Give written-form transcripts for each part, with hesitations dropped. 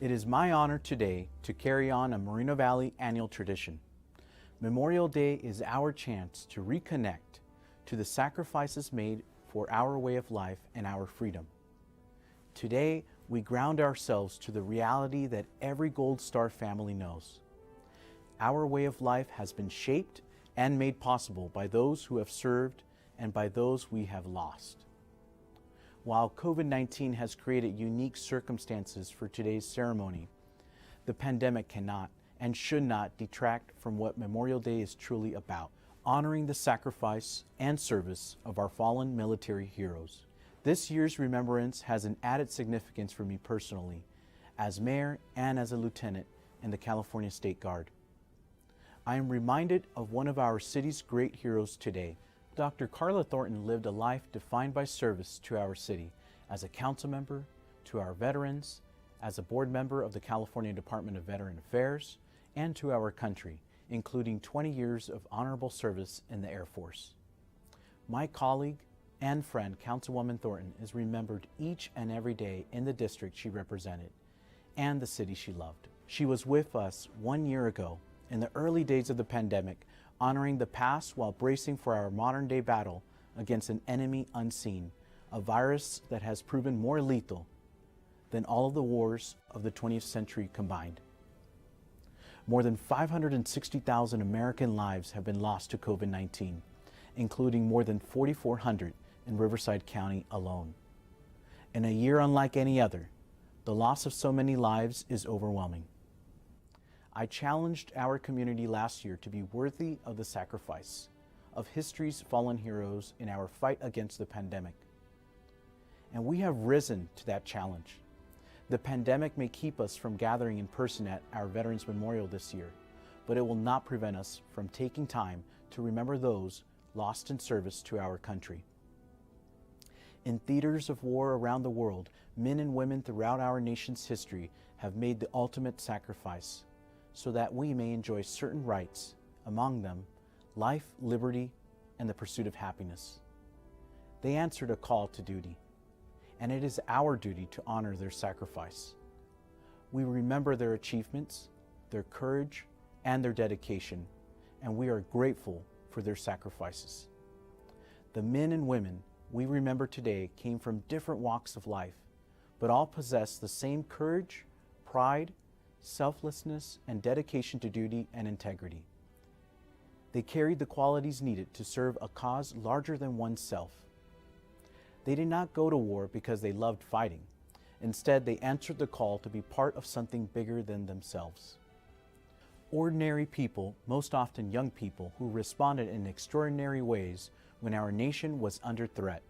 It is my honor today to carry on a Moreno Valley annual tradition. Memorial Day is our chance to reconnect to the sacrifices made for our way of life and our freedom. Today, we ground ourselves to the reality that every Gold Star family knows. Our way of life has been shaped and made possible by those who have served and by those we have lost. While COVID-19 has created unique circumstances for today's ceremony, the pandemic cannot and should not detract from what Memorial Day is truly about, honoring the sacrifice and service of our fallen military heroes. This year's remembrance has an added significance for me personally, as mayor and as a lieutenant in the California State Guard. I am reminded of one of our city's great heroes today. Dr. Carla Thornton lived a life defined by service to our city as a council member, to our veterans, as a board member of the California Department of Veteran Affairs, and to our country, including 20 years of honorable service in the Air Force. My colleague and friend, Councilwoman Thornton, is remembered each and every day in the district she represented and the city she loved. She was with us 1 year ago in the early days of the pandemic, honoring the past while bracing for our modern-day battle against an enemy unseen, a virus that has proven more lethal than all of the wars of the 20th century combined. More than 560,000 American lives have been lost to COVID-19, including more than 4,400 in Riverside County alone. In a year unlike any other, the loss of so many lives is overwhelming. I challenged our community last year to be worthy of the sacrifice of history's fallen heroes in our fight against the pandemic. And we have risen to that challenge. The pandemic may keep us from gathering in person at our Veterans Memorial this year, but it will not prevent us from taking time to remember those lost in service to our country. In theaters of war around the world, men and women throughout our nation's history have made the ultimate sacrifice so that we may enjoy certain rights, among them life, liberty, and the pursuit of happiness. They answered a call to duty, and it is our duty to honor their sacrifice. We remember their achievements, their courage, and their dedication, and we are grateful for their sacrifices. The men and women we remember today came from different walks of life, but all possess the same courage, pride, selflessness, and dedication to duty and integrity. They carried the qualities needed to serve a cause larger than oneself. They did not go to war because they loved fighting. Instead, they answered the call to be part of something bigger than themselves. Ordinary people, most often young people, who responded in extraordinary ways when our nation was under threat.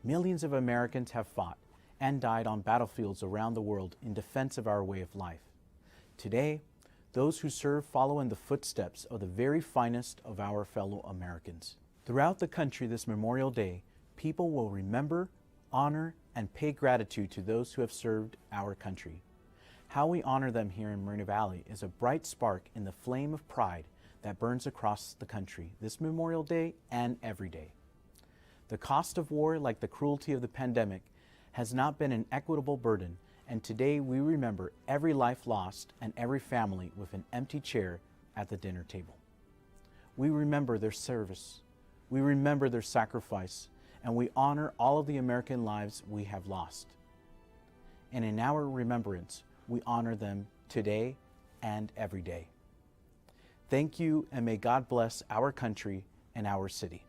Millions of Americans have fought and died on battlefields around the world in defense of our way of life. Today, those who serve follow in the footsteps of the very finest of our fellow Americans. Throughout the country this Memorial Day, people will remember, honor, and pay gratitude to those who have served our country. How we honor them here in Moreno Valley is a bright spark in the flame of pride that burns across the country this Memorial Day and every day. The cost of war, like the cruelty of the pandemic, has not been an equitable burden, and today we remember every life lost and every family with an empty chair at the dinner table. We remember their service, we remember their sacrifice, and we honor all of the American lives we have lost. And in our remembrance, we honor them today and every day. Thank you, and may God bless our country and our city.